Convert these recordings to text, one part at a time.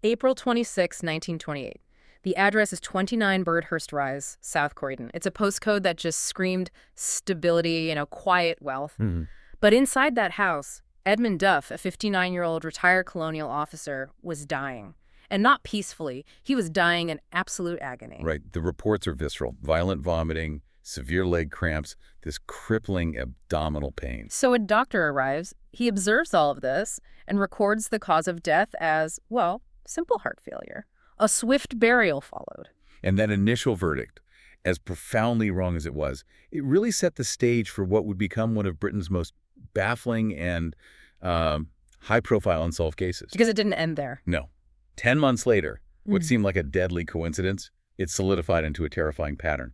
April 26, 1928. The address is 29 Birdhurst Rise, South Croydon. It's a postcode that just screamed stability, quiet wealth. But inside that house, Edmund Duff, a 59-year-old retired colonial officer, was dying. And not peacefully. He was dying in absolute agony. Right. The reports are visceral. Violent vomiting, severe leg cramps, this crippling abdominal pain. So a doctor arrives. He observes all of this and records the cause of death as, well, simple heart failure. A swift burial followed. And that initial verdict, as profoundly wrong as it really set the stage for what would become one of Britain's most baffling and high-profile unsolved cases. Because it didn't end there. No. 10 months later, what seemed like a deadly coincidence, it solidified into a terrifying pattern.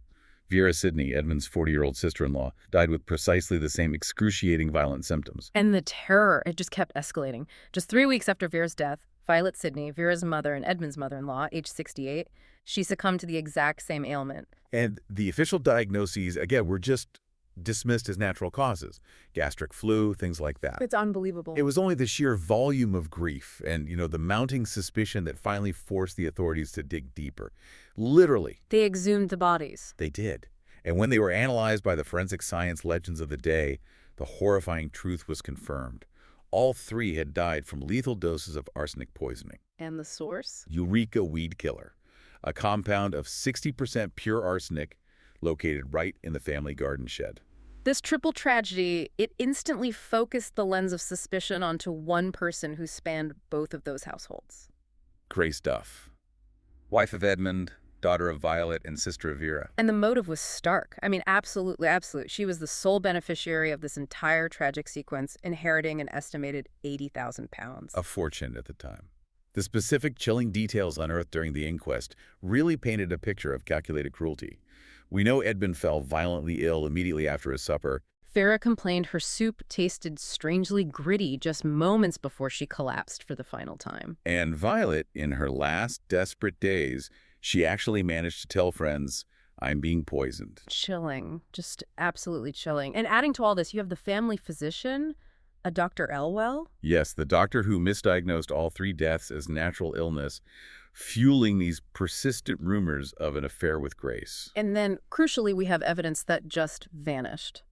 Vera Sidney, Edmund's 40-year-old sister-in-law, died with precisely the same excruciating violent symptoms. And the terror, it just kept escalating. Just 3 weeks after Vera's death, Violet Sidney, Vera's mother and Edmund's mother-in-law, age 68, she succumbed to the exact same ailment. And the official diagnoses, again, were just dismissed as natural causes. Gastric flu, things like that. It's unbelievable. It was only the sheer volume of grief and, the mounting suspicion that finally forced the authorities to dig deeper. Literally. They exhumed the bodies. They did. And when they were analyzed by the forensic science legends of the day, the horrifying truth was confirmed. All three had died from lethal doses of arsenic poisoning. And the source? Eureka weedkiller, a compound of 60% pure arsenic located right in the family garden shed. This triple tragedy, it instantly focused the lens of suspicion onto one person who spanned both of those households. Grace Duff, wife of Edmund, daughter of Violet, and sister of Vera. And the motive was stark. I mean, absolutely, absolute. She was the sole beneficiary of this entire tragic sequence, inheriting an estimated 80,000 pounds. A fortune at the time. The specific chilling details unearthed during the inquest really painted a picture of calculated cruelty. We know Edmund fell violently ill immediately after his supper. Vera complained her soup tasted strangely gritty just moments before she collapsed for the final time. And Violet, in her last desperate days, she actually managed to tell friends, "I'm being poisoned." Chilling. Just absolutely chilling. And adding to all this, you have the family physician, a Dr. Elwell. Yes, the doctor who misdiagnosed all three deaths as natural illness, fueling these persistent rumors of an affair with Grace. And then, crucially, we have evidence that just vanished.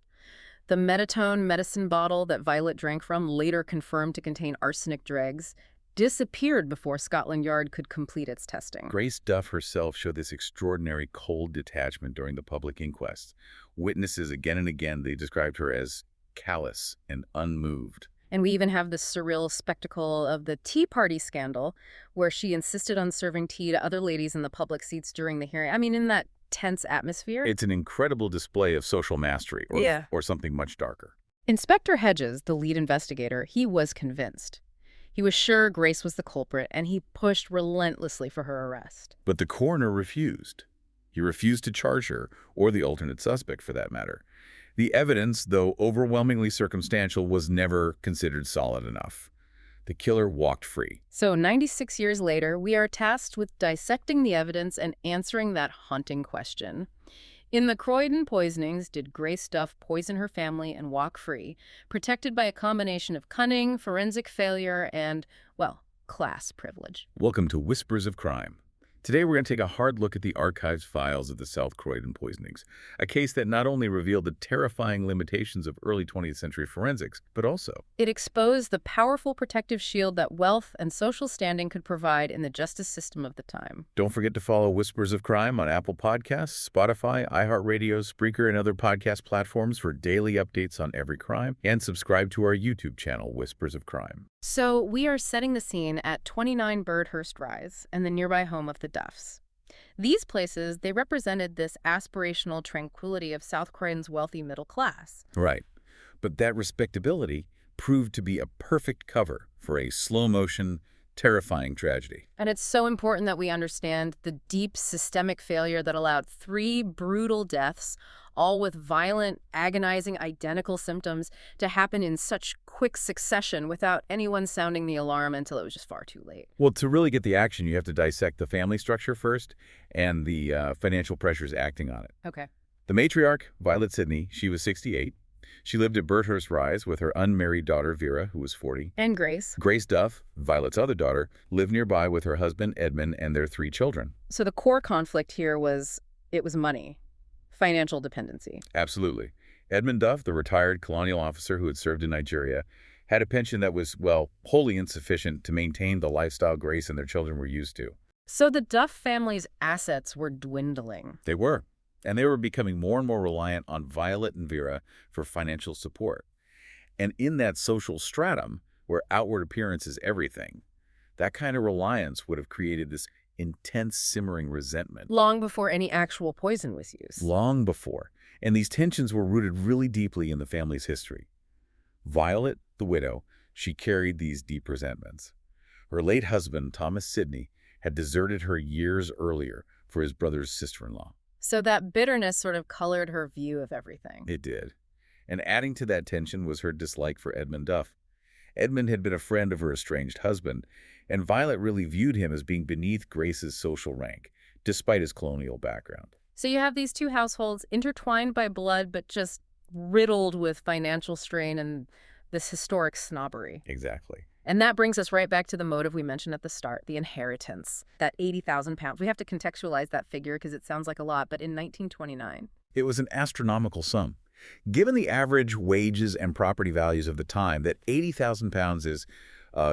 The Meditone medicine bottle that Violet drank from, later confirmed to contain arsenic dregs, disappeared before Scotland Yard could complete its testing. Grace Duff herself showed this extraordinary cold detachment during the public inquest. Witnesses again and again, they described her as callous and unmoved. And we even have the surreal spectacle of the Tea Party scandal, where she insisted on serving tea to other ladies in the public seats during the hearing. I mean, in that tense atmosphere. It's an incredible display of social mastery, or something much darker. Inspector Hedges, the lead investigator, he was convinced. He was sure Grace was the culprit, and he pushed relentlessly for her arrest. But the coroner refused. He refused to charge her, or the alternate suspect for that matter. The evidence, though overwhelmingly circumstantial, was never considered solid enough. The killer walked free. So 96 years later, we are tasked with dissecting the evidence and answering that haunting question. In the Croydon poisonings, did Grace Duff poison her family and walk free, protected by a combination of cunning, forensic failure, and, well, class privilege? Welcome to Whispers of Crime. Today we're going to take a hard look at the archived files of the South Croydon poisonings, a case that not only revealed the terrifying limitations of early 20th century forensics, but also it exposed the powerful protective shield that wealth and social standing could provide in the justice system of the time. Don't forget to follow Whispers of Crime on Apple Podcasts, Spotify, iHeartRadio, Spreaker, and other podcast platforms for daily updates on every crime, and subscribe to our YouTube channel, Whispers of Crime. So we are setting the scene at 29 Birdhurst Rise and the nearby home of the Duffs. These places, they represented this aspirational tranquility of South Croydon's wealthy middle class. Right. But that respectability proved to be a perfect cover for a slow-motion, terrifying tragedy. And it's so important that we understand the deep systemic failure that allowed 3 brutal deaths, all with violent, agonizing, identical symptoms, to happen in such quick succession without anyone sounding the alarm until it was just far too late. Well, to really get the action, you have to dissect the family structure first and the financial pressures acting on it. Okay. The matriarch, Violet Sidney, she was 68. She lived at Birdhurst Rise with her unmarried daughter, Vera, who was 40. And Grace. Grace Duff, Violet's other daughter, lived nearby with her husband, Edmund, and their 3 children. So the core conflict here was money, financial dependency. Absolutely. Edmund Duff, the retired colonial officer who had served in Nigeria, had a pension that was, well, wholly insufficient to maintain the lifestyle Grace and their children were used to. So the Duff family's assets were dwindling. They were. And they were becoming more and more reliant on Violet and Vera for financial support. And in that social stratum, where outward appearance is everything, that kind of reliance would have created this intense simmering resentment. Long before any actual poison was used. Long before. And these tensions were rooted really deeply in the family's history. Violet, the widow, she carried these deep resentments. Her late husband, Thomas Sidney, had deserted her years earlier for his brother's sister-in-law. So that bitterness sort of colored her view of everything. It did. And adding to that tension was her dislike for Edmund Duff. Edmund had been a friend of her estranged husband, and Violet really viewed him as being beneath Grace's social rank, despite his colonial background. So you have these two households intertwined by blood, but just riddled with financial strain and this historic snobbery. Exactly. And that brings us right back to the motive we mentioned at the start, the inheritance, that 80,000 pounds. We have to contextualize that figure because it sounds like a lot, but in 1929. It was an astronomical sum. Given the average wages and property values of the time, that 80,000 pounds is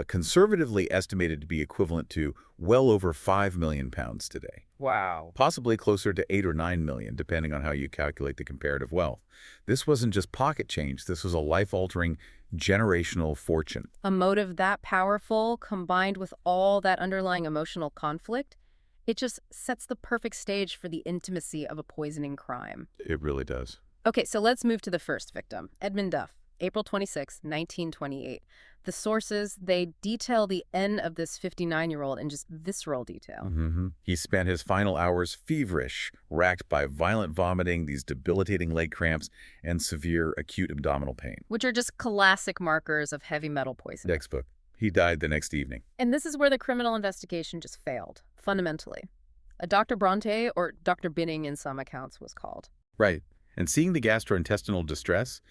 conservatively estimated to be equivalent to well over 5 million pounds today. Wow. Possibly closer to 8 or 9 million, depending on how you calculate the comparative wealth. This wasn't just pocket change. This was a life-altering generational fortune. A motive that powerful, combined with all that underlying emotional conflict, it just sets the perfect stage for the intimacy of a poisoning crime. It really does. Okay, so let's move to the first victim, Edmund Duff, April 26, 1928. The sources, they detail the end of this 59-year-old in just visceral detail. He spent his final hours feverish, racked by violent vomiting, these debilitating leg cramps, and severe acute abdominal pain. Which are just classic markers of heavy metal poisoning. Textbook. He died the next evening. And this is where the criminal investigation just failed, fundamentally. A Dr. Bronte, or Dr. Binning in some accounts, was called. Right. And seeing the gastrointestinal distress,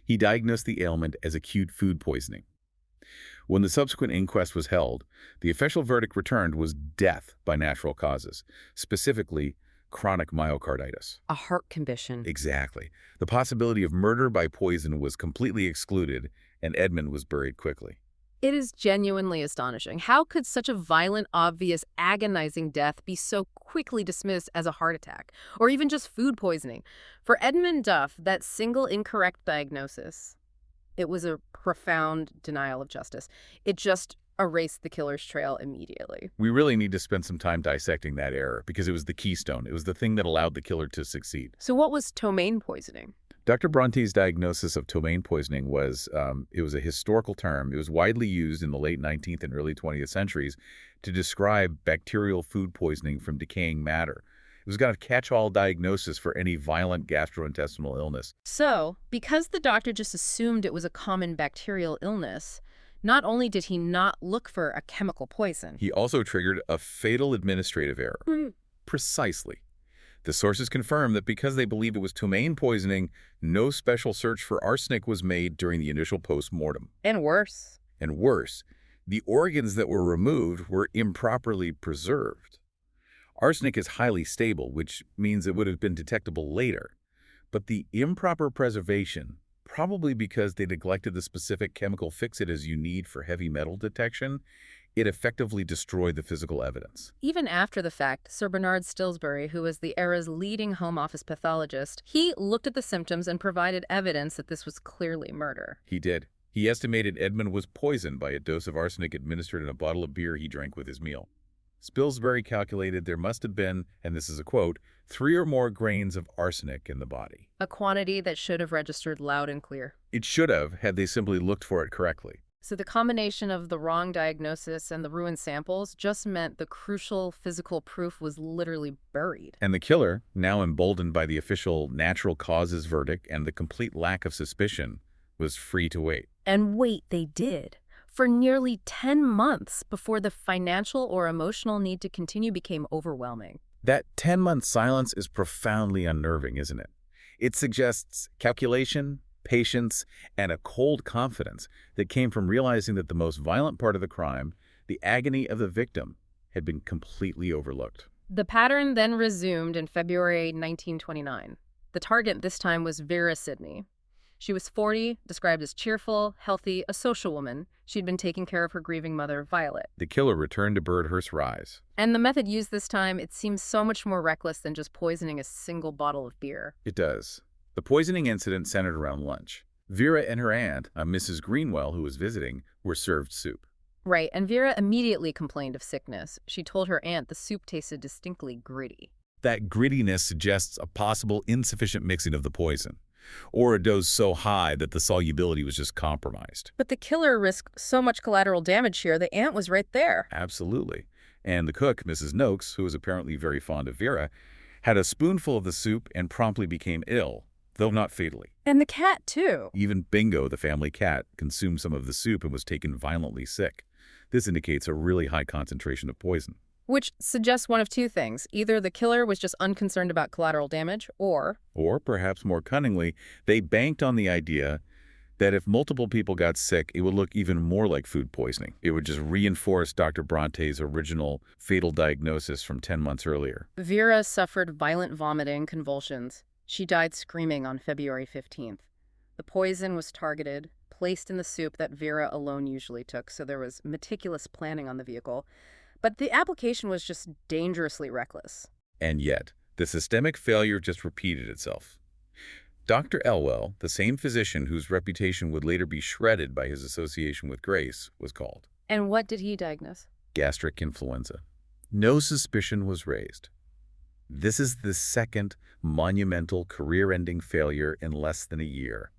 he diagnosed the ailment as acute food poisoning. When the subsequent inquest was held, the official verdict returned was death by natural causes, specifically chronic myocarditis. A heart condition. Exactly. The possibility of murder by poison was completely excluded, and Edmund was buried quickly. It is genuinely astonishing. How could such a violent, obvious, agonizing death be so quickly dismissed as a heart attack, or even just food poisoning? For Edmund Duff, that single incorrect diagnosis, it was a profound denial of justice. It just erased the killer's trail immediately. We really need to spend some time dissecting that error, because it was the keystone. It was the thing that allowed the killer to succeed. So what was ptomaine poisoning? Dr. Bronte's diagnosis of ptomaine poisoning was, it was a historical term. It was widely used in the late 19th and early 20th centuries to describe bacterial food poisoning from decaying matter. It was kind of catch-all diagnosis for any violent gastrointestinal illness. So, because the doctor just assumed it was a common bacterial illness, not only did he not look for a chemical poison, He also triggered a fatal administrative error. Precisely. The sources confirmed that because they believed it was ptomaine poisoning, no special search for arsenic was made during the initial post-mortem. And worse. And worse, the organs that were removed were improperly preserved. Arsenic is highly stable, which means it would have been detectable later. But the improper preservation, probably because they neglected the specific chemical fixatives you need for heavy metal detection, it effectively destroyed the physical evidence. Even after the fact, Sir Bernard Stilsbury, who was the era's leading Home Office pathologist, he looked at the symptoms and provided evidence that this was clearly murder. He did. He estimated Edmund was poisoned by a dose of arsenic administered in a bottle of beer he drank with his meal. Spilsbury calculated there must have been, and this is a quote, 3 or more grains of arsenic in the body. A quantity that should have registered loud and clear. It should have, had they simply looked for it correctly. So the combination of the wrong diagnosis and the ruined samples just meant the crucial physical proof was literally buried. And the killer, now emboldened by the official natural causes verdict and the complete lack of suspicion, was free to wait. And wait, they did. For nearly 10 months before the financial or emotional need to continue became overwhelming. That 10-month silence is profoundly unnerving, isn't it? It suggests calculation, patience, and a cold confidence that came from realizing that the most violent part of the crime, the agony of the victim, had been completely overlooked. The pattern then resumed in February 1929. The target this time was Vera Sidney. She was 40, described as cheerful, healthy, a social woman. She'd been taking care of her grieving mother, Violet. The killer returned to Birdhurst Rise. And the method used this time, it seems so much more reckless than just poisoning a single bottle of beer. It does. The poisoning incident centered around lunch. Vera and her aunt, a Mrs. Greenwell who was visiting, were served soup. Right, and Vera immediately complained of sickness. She told her aunt the soup tasted distinctly gritty. That grittiness suggests a possible insufficient mixing of the poison, or a dose so high that the solubility was just compromised. But the killer risked so much collateral damage here, the aunt was right there. Absolutely. And the cook, Mrs. Noakes, who was apparently very fond of Vera, had a spoonful of the soup and promptly became ill, though not fatally. And the cat, too. Even Bingo, the family cat, consumed some of the soup and was taken violently sick. This indicates a really high concentration of poison. Which suggests one of two things. Either the killer was just unconcerned about collateral damage, or perhaps more cunningly, they banked on the idea that if multiple people got sick, it would look even more like food poisoning. It would just reinforce Dr. Bronte's original fatal diagnosis from 10 months earlier. Vera suffered violent vomiting, convulsions. She died screaming on February 15th. The poison was targeted, placed in the soup that Vera alone usually took, so there was meticulous planning on the vehicle. But the application was just dangerously reckless. And yet, the systemic failure just repeated itself. Dr. Elwell, the same physician whose reputation would later be shredded by his association with Grace, was called. And what did he diagnose? Gastric influenza. No suspicion was raised. This is the second monumental career-ending failure in less than a year,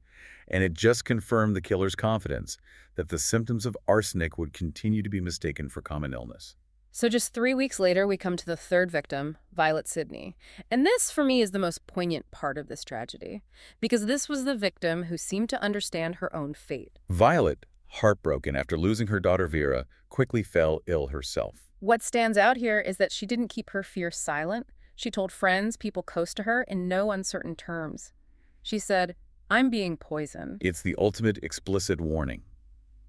and it just confirmed the killer's confidence that the symptoms of arsenic would continue to be mistaken for common illness. So just 3 weeks later, we come to the third victim, Violet Sidney. And this, for me, is the most poignant part of this tragedy, because this was the victim who seemed to understand her own fate. Violet, heartbroken after losing her daughter Vera, quickly fell ill herself. What stands out here is that she didn't keep her fear silent. She told friends, people close to her, in no uncertain terms. She said, "I'm being poisoned." It's the ultimate explicit warning.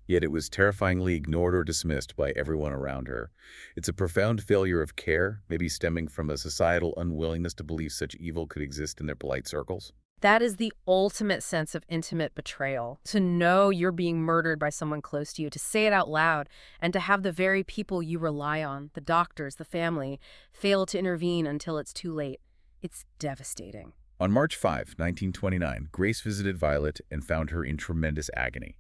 Yet it was terrifyingly ignored or dismissed by everyone around her. It's a profound failure of care, maybe stemming from a societal unwillingness to believe such evil could exist in their polite circles. That is the ultimate sense of intimate betrayal. To know you're being murdered by someone close to you, to say it out loud, and to have the very people you rely on, the doctors, the family, fail to intervene until it's too late. It's devastating. On March 5, 1929, Grace visited Violet and found her in tremendous agony.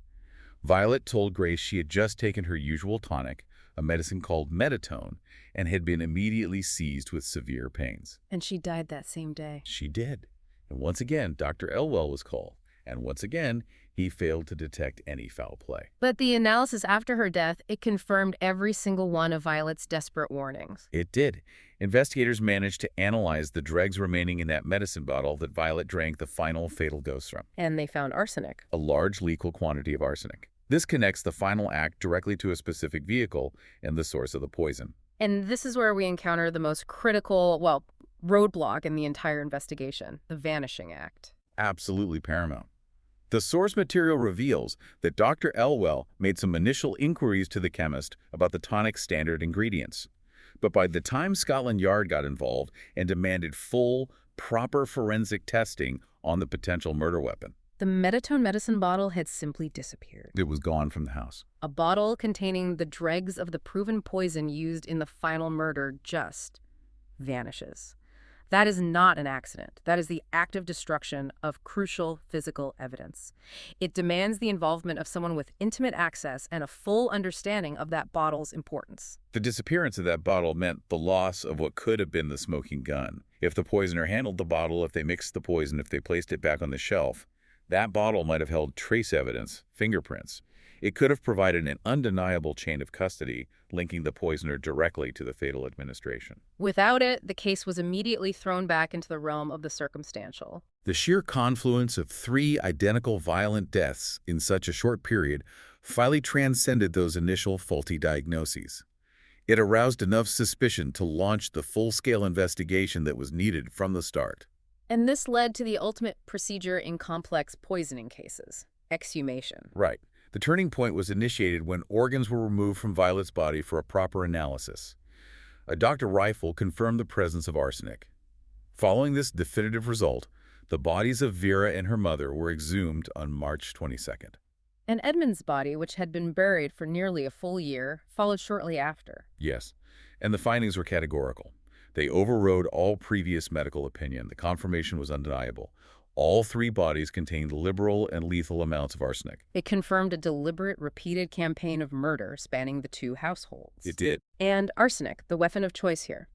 Violet told Grace she had just taken her usual tonic, a medicine called Meditone, and had been immediately seized with severe pains. And she died that same day. She did. And once again, Dr. Elwell was called. And once again, he failed to detect any foul play. But the analysis after her death, it confirmed every single one of Violet's desperate warnings. It did. Investigators managed to analyze the dregs remaining in that medicine bottle that Violet drank the final fatal dose from. And they found arsenic. A large lethal quantity of arsenic. This connects the final act directly to a specific vehicle and the source of the poison. And this is where we encounter the most critical, roadblock in the entire investigation, the vanishing act. Absolutely paramount. The source material reveals that Dr. Elwell made some initial inquiries to the chemist about the tonic's standard ingredients. But by the time Scotland Yard got involved and demanded full, proper forensic testing on the potential murder weapon, the Meditone medicine bottle had simply disappeared. it was gone from the house. A bottle containing the dregs of the proven poison used in the final murder just vanishes. That is not an accident. That is the active destruction of crucial physical evidence. It demands the involvement of someone with intimate access and a full understanding of that bottle's importance. The disappearance of that bottle meant the loss of what could have been the smoking gun. If the poisoner handled the bottle, if they mixed the poison, if they placed it back on the shelf, that bottle might have held trace evidence, fingerprints. It could have provided an undeniable chain of custody, linking the poisoner directly to the fatal administration. Without it, the case was immediately thrown back into the realm of the circumstantial. The sheer confluence of 3 identical violent deaths in such a short period finally transcended those initial faulty diagnoses. It aroused enough suspicion to launch the full-scale investigation that was needed from the start. And this led to the ultimate procedure in complex poisoning cases, exhumation. Right. The turning point was initiated when organs were removed from Violet's body for a proper analysis. A Dr. Rifle confirmed the presence of arsenic. Following this definitive result, the bodies of Vera and her mother were exhumed on March 22nd. And Edmund's body, which had been buried for nearly a full year, followed shortly after. Yes, and the findings were categorical. They overrode all previous medical opinion. The confirmation was undeniable. All three bodies contained liberal and lethal amounts of arsenic. It confirmed a deliberate, repeated campaign of murder spanning the two households. It did. And arsenic, the weapon of choice here.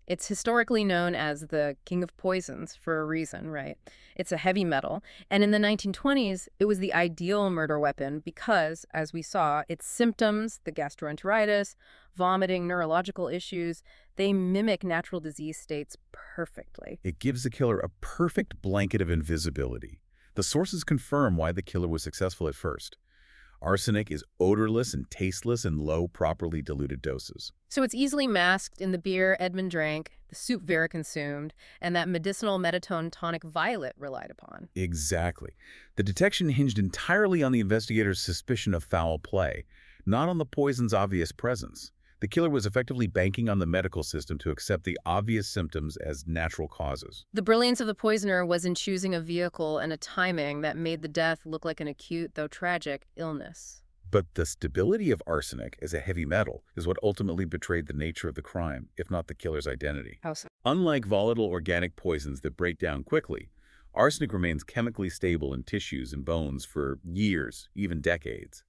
It's historically known as the king of poisons for a reason, right? It's a heavy metal, and in the 1920s, it was the ideal murder weapon because, as we saw, its symptoms, the gastroenteritis, vomiting, neurological issues, they mimic natural disease states perfectly. It gives the killer a perfect blanket of invisibility. The sources confirm why the killer was successful at first. Arsenic is odorless and tasteless in low, properly diluted doses. So it's easily masked in the beer Edmund drank, the soup Vera consumed, and that medicinal medicine tonic Violet relied upon. Exactly. The detection hinged entirely on the investigators' suspicion of foul play, not on the poison's obvious presence. The killer was effectively banking on the medical system to accept the obvious symptoms as natural causes. The brilliance of the poisoner was in choosing a vehicle and a timing that made the death look like an acute, though tragic, illness. But the stability of arsenic as a heavy metal is what ultimately betrayed the nature of the crime, if not the killer's identity. How so? Unlike volatile organic poisons that break down quickly, arsenic remains chemically stable in tissues and bones for years, even decades.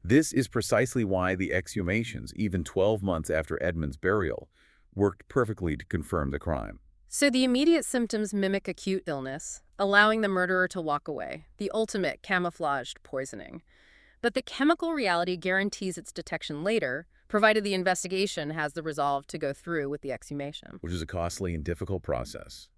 This is precisely why the exhumations, even 12 months after Edmund's burial, worked perfectly to confirm the crime. So the immediate symptoms mimic acute illness, allowing the murderer to walk away, the ultimate camouflaged poisoning. But the chemical reality guarantees its detection later, provided the investigation has the resolve to go through with the exhumation. Which is a costly and difficult process.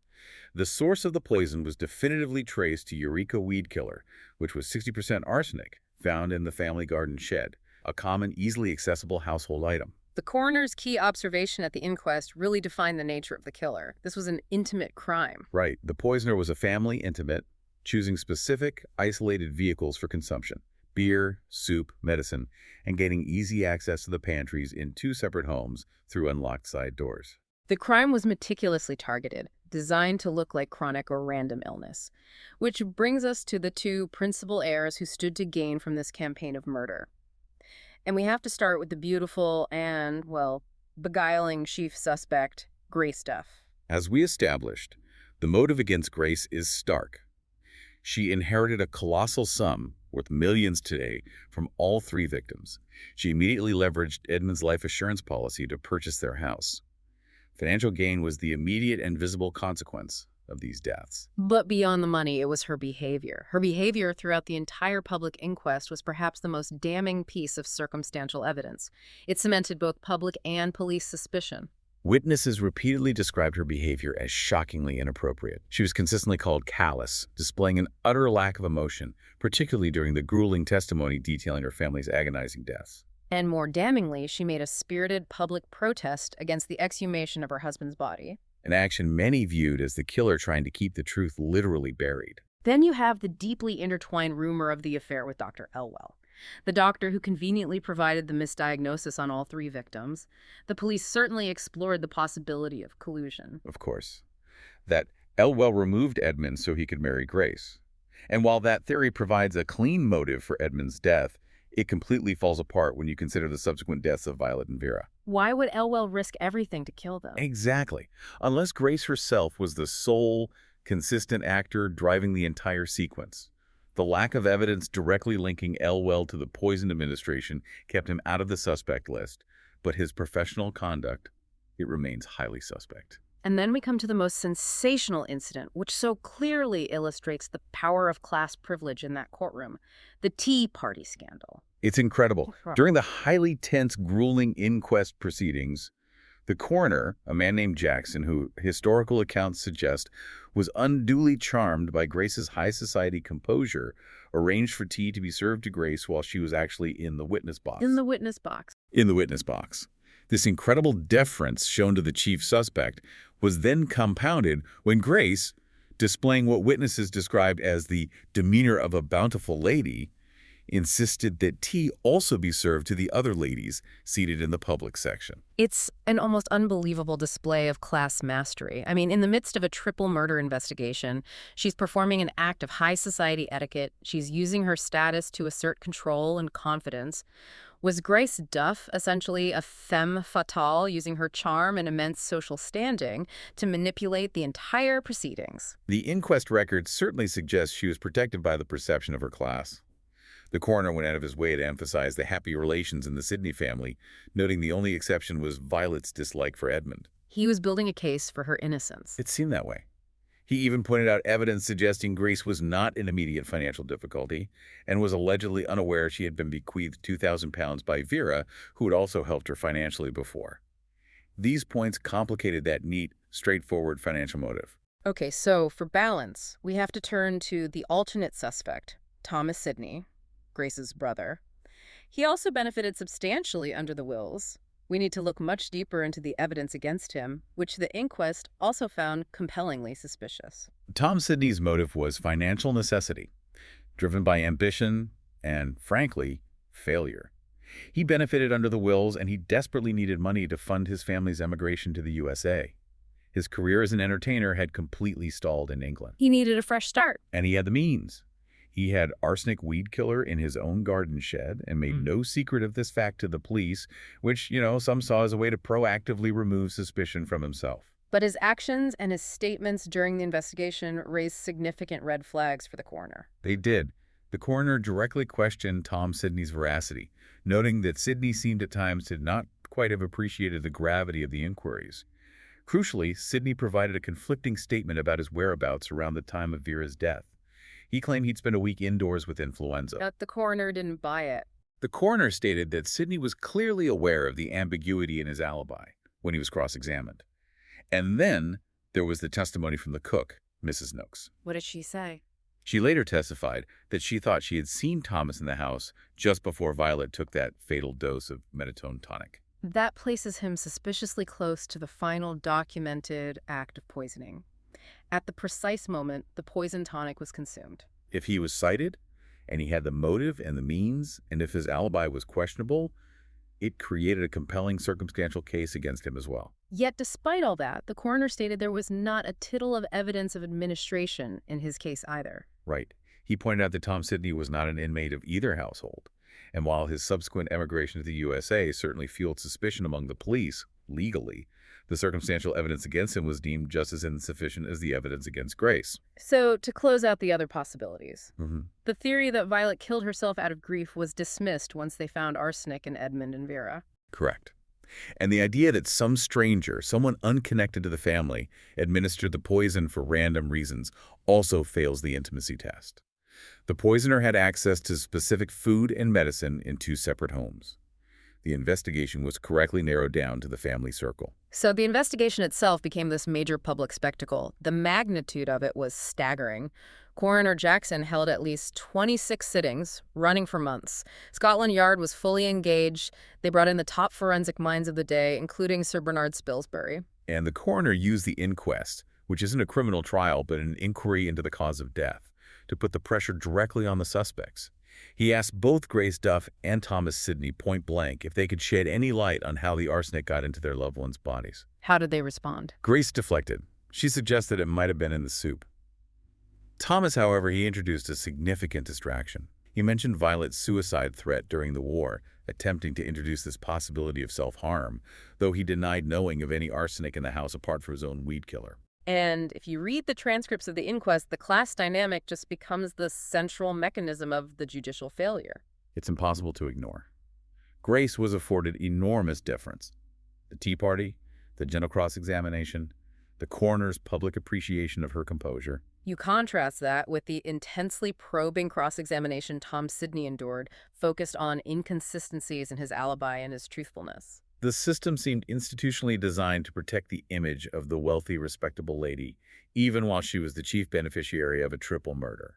The source of the poison was definitively traced to Eureka weedkiller, which was 60% arsenic, found in the family garden shed, a common, easily accessible household item. The coroner's key observation at the inquest really defined the nature of the killer. This was an intimate crime. Right. The poisoner was a family intimate, choosing specific, isolated vehicles for consumption: beer, soup, medicine, and gaining easy access to the pantries in two separate homes through unlocked side doors. The crime was meticulously targeted, designed to look like chronic or random illness. Which brings us to the two principal heirs who stood to gain from this campaign of murder. And we have to start with the beautiful and, well, beguiling chief suspect, Grace Duff. As we established, the motive against Grace is stark. She inherited a colossal sum, worth millions today, from all three victims. She immediately leveraged Edmund's life assurance policy to purchase their house. Financial gain was the immediate and visible consequence of these deaths. But beyond the money, it was her behavior. Her behavior throughout the entire public inquest was perhaps the most damning piece of circumstantial evidence. It cemented both public and police suspicion. Witnesses repeatedly described her behavior as shockingly inappropriate. She was consistently called callous, displaying an utter lack of emotion, particularly during the grueling testimony detailing her family's agonizing deaths. And more damningly, she made a spirited public protest against the exhumation of her husband's body. An action many viewed as the killer trying to keep the truth literally buried. Then you have the deeply intertwined rumor of the affair with Dr. Elwell, the doctor who conveniently provided the misdiagnosis on all three victims. The police certainly explored the possibility of collusion. Of course. That Elwell removed Edmund so he could marry Grace. And while that theory provides a clean motive for Edmund's death, it completely falls apart when you consider the subsequent deaths of Violet and Vera. Why would Elwell risk everything to kill them? Exactly. Unless Grace herself was the sole, consistent actor driving the entire sequence. The lack of evidence directly linking Elwell to the poison administration kept him out of the suspect list, but his professional conduct, it remains highly suspect. And then we come to the most sensational incident, which so clearly illustrates the power of class privilege in that courtroom, the Tea Party scandal. It's incredible. During the highly tense, grueling inquest proceedings, the coroner, a man named Jackson, who historical accounts suggest was unduly charmed by Grace's high society composure, arranged for tea to be served to Grace while she was actually in the witness box. In the witness box. In the witness box. This incredible deference shown to the chief suspect was then compounded when Grace, displaying what witnesses described as the demeanor of a bountiful lady, insisted that tea also be served to the other ladies seated in the public section. It's an almost unbelievable display of class mastery. I mean, in the midst of a triple murder investigation, she's performing an act of high society etiquette. She's using her status to assert control and confidence. Was Grace Duff essentially a femme fatale, using her charm and immense social standing to manipulate the entire proceedings? The inquest record certainly suggests she was protected by the perception of her class. The coroner went out of his way to emphasize the happy relations in the Sidney family, noting the only exception was Violet's dislike for Edmund. He was building a case for her innocence. It seemed that way. He even pointed out evidence suggesting Grace was not in immediate financial difficulty and was allegedly unaware she had been bequeathed £2,000 by Vera, who had also helped her financially before. These points complicated that neat, straightforward financial motive. Okay, so for balance, we have to turn to the alternate suspect, Thomas Sidney, Grace's brother. He also benefited substantially under the wills. We need to look much deeper into the evidence against him, which the inquest also found compellingly suspicious. Tom Sidney's motive was financial necessity, driven by ambition and, frankly, failure. He benefited under the wills, and he desperately needed money to fund his family's emigration to the USA. His career as an entertainer had completely stalled in England. He needed a fresh start. And he had the means. He had arsenic weedkiller in his own garden shed and made no secret of this fact to the police, which, some saw as a way to proactively remove suspicion from himself. But his actions and his statements during the investigation raised significant red flags for the coroner. They did. The coroner directly questioned Tom Sidney's veracity, noting that Sidney seemed at times to not quite have appreciated the gravity of the inquiries. Crucially, Sidney provided a conflicting statement about his whereabouts around the time of Vera's death. He claimed he'd spent a week indoors with influenza. But the coroner didn't buy it. The coroner stated that Sidney was clearly aware of the ambiguity in his alibi when he was cross-examined. And then there was the testimony from the cook, Mrs. Noakes. What did she say? She later testified that she thought she had seen Thomas in the house just before Violet took that fatal dose of Meditone tonic. That places him suspiciously close to the final documented act of poisoning. At the precise moment, the poison tonic was consumed. If he was cited, and he had the motive and the means, and if his alibi was questionable, it created a compelling circumstantial case against him as well. Yet despite all that, the coroner stated there was not a tittle of evidence of administration in his case either. Right. He pointed out that Tom Sidney was not an inmate of either household, and while his subsequent emigration to the USA certainly fueled suspicion among the police, legally, the circumstantial evidence against him was deemed just as insufficient as the evidence against Grace. So, to close out the other possibilities, the theory that Violet killed herself out of grief was dismissed once they found arsenic in Edmund and Vera. Correct. And the idea that some stranger, someone unconnected to the family, administered the poison for random reasons also fails the intimacy test. The poisoner had access to specific food and medicine in two separate homes. The investigation was correctly narrowed down to the family circle. So the investigation itself became this major public spectacle. The magnitude of it was staggering. Coroner Jackson held at least 26 sittings, running for months. Scotland Yard was fully engaged. They brought in the top forensic minds of the day, including Sir Bernard Spilsbury. And the coroner used the inquest, which isn't a criminal trial but an inquiry into the cause of death, to put the pressure directly on the suspects. He asked both Grace Duff and Thomas Sidney point blank if they could shed any light on how the arsenic got into their loved ones' bodies. How did they respond? Grace deflected. She suggested it might have been in the soup. Thomas, however, he introduced a significant distraction. He mentioned Violet's suicide threat during the war, attempting to introduce this possibility of self-harm, though he denied knowing of any arsenic in the house apart from his own weed killer. And if you read the transcripts of the inquest, the class dynamic just becomes the central mechanism of the judicial failure. It's impossible to ignore. Grace was afforded enormous deference. The Tea Party, the gentle cross-examination, the coroner's public appreciation of her composure. You contrast that with the intensely probing cross-examination Tom Sidney endured, focused on inconsistencies in his alibi and his truthfulness. The system seemed institutionally designed to protect the image of the wealthy, respectable lady, even while she was the chief beneficiary of a triple murder.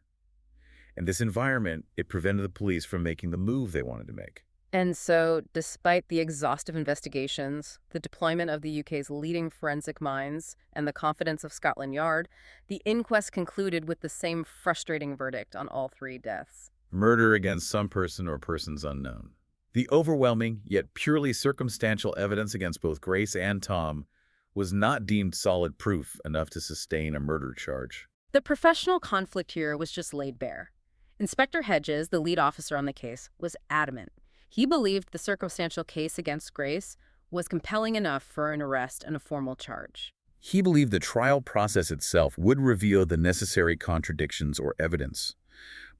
In this environment, it prevented the police from making the move they wanted to make. And so, despite the exhaustive investigations, the deployment of the UK's leading forensic minds, and the confidence of Scotland Yard, the inquest concluded with the same frustrating verdict on all three deaths. Murder against some person or persons unknown. The overwhelming, yet purely circumstantial evidence against both Grace and Tom was not deemed solid proof enough to sustain a murder charge. The professional conflict here was just laid bare. Inspector Hedges, the lead officer on the case, was adamant. He believed the circumstantial case against Grace was compelling enough for an arrest and a formal charge. He believed the trial process itself would reveal the necessary contradictions or evidence.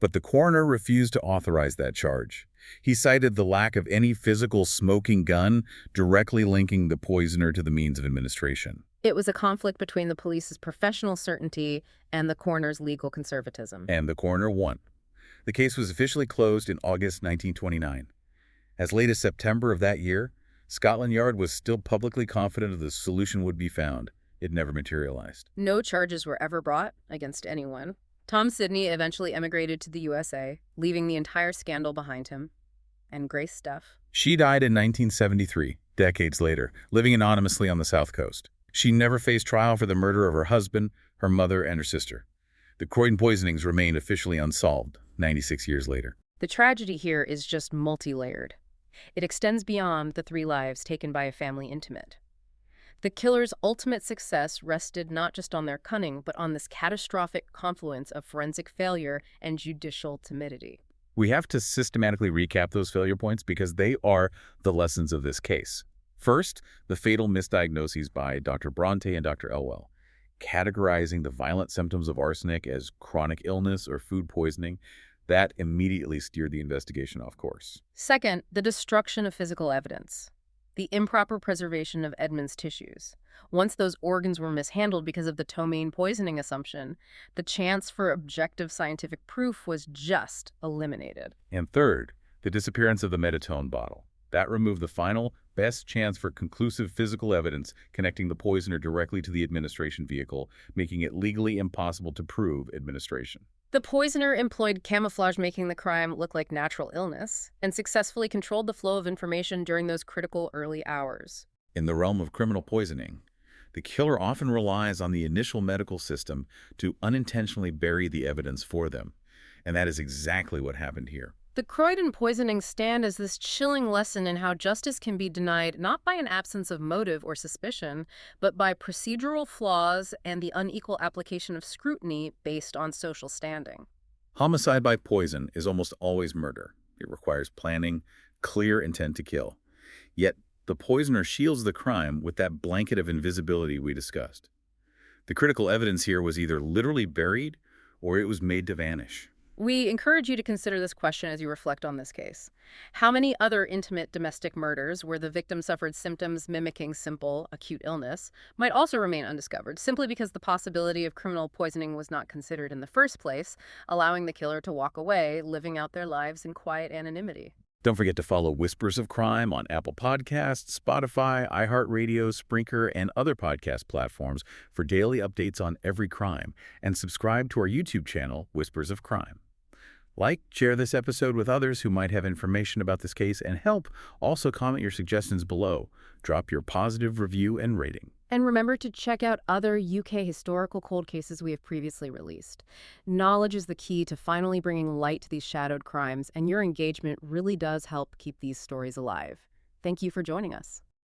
But the coroner refused to authorize that charge. He cited the lack of any physical smoking gun directly linking the poisoner to the means of administration. It was a conflict between the police's professional certainty and the coroner's legal conservatism. And the coroner won. The case was officially closed in August 1929. As late as September of that year, Scotland Yard was still publicly confident the solution would be found. It never materialized. No charges were ever brought against anyone. Tom Sidney eventually emigrated to the USA, leaving the entire scandal behind him. And Grace Duff? She died in 1973, decades later, living anonymously on the South Coast. She never faced trial for the murder of her husband, her mother, and her sister. The Croydon poisonings remained officially unsolved 96 years later. The tragedy here is just multi-layered. It extends beyond the three lives taken by a family intimate. The killer's ultimate success rested not just on their cunning, but on this catastrophic confluence of forensic failure and judicial timidity. We have to systematically recap those failure points because they are the lessons of this case. First, the fatal misdiagnoses by Dr. Bronte and Dr. Elwell, categorizing the violent symptoms of arsenic as chronic illness or food poisoning. That immediately steered the investigation off course. Second, the destruction of physical evidence. The improper preservation of Edmund's tissues. Once those organs were mishandled because of the ptomaine poisoning assumption, the chance for objective scientific proof was just eliminated. And third, the disappearance of the Meditone bottle. That removed the final, best chance for conclusive physical evidence connecting the poisoner directly to the administration vehicle, making it legally impossible to prove administration. The poisoner employed camouflage, making the crime look like natural illness, and successfully controlled the flow of information during those critical early hours. In the realm of criminal poisoning, the killer often relies on the initial medical system to unintentionally bury the evidence for them, and that is exactly what happened here. The Croydon poisonings stand as this chilling lesson in how justice can be denied not by an absence of motive or suspicion, but by procedural flaws and the unequal application of scrutiny based on social standing. Homicide by poison is almost always murder. It requires planning, clear intent to kill. Yet, the poisoner shields the crime with that blanket of invisibility we discussed. The critical evidence here was either literally buried or it was made to vanish. We encourage you to consider this question as you reflect on this case. How many other intimate domestic murders where the victim suffered symptoms mimicking simple, acute illness might also remain undiscovered, simply because the possibility of criminal poisoning was not considered in the first place, allowing the killer to walk away, living out their lives in quiet anonymity? Don't forget to follow Whispers of Crime on Apple Podcasts, Spotify, iHeartRadio, Spreaker, and other podcast platforms for daily updates on every crime, and subscribe to our YouTube channel, Whispers of Crime. Like, share this episode with others who might have information about this case, and help. Also comment your suggestions below. Drop your positive review and rating. And remember to check out other UK historical cold cases we have previously released. Knowledge is the key to finally bringing light to these shadowed crimes, and your engagement really does help keep these stories alive. Thank you for joining us.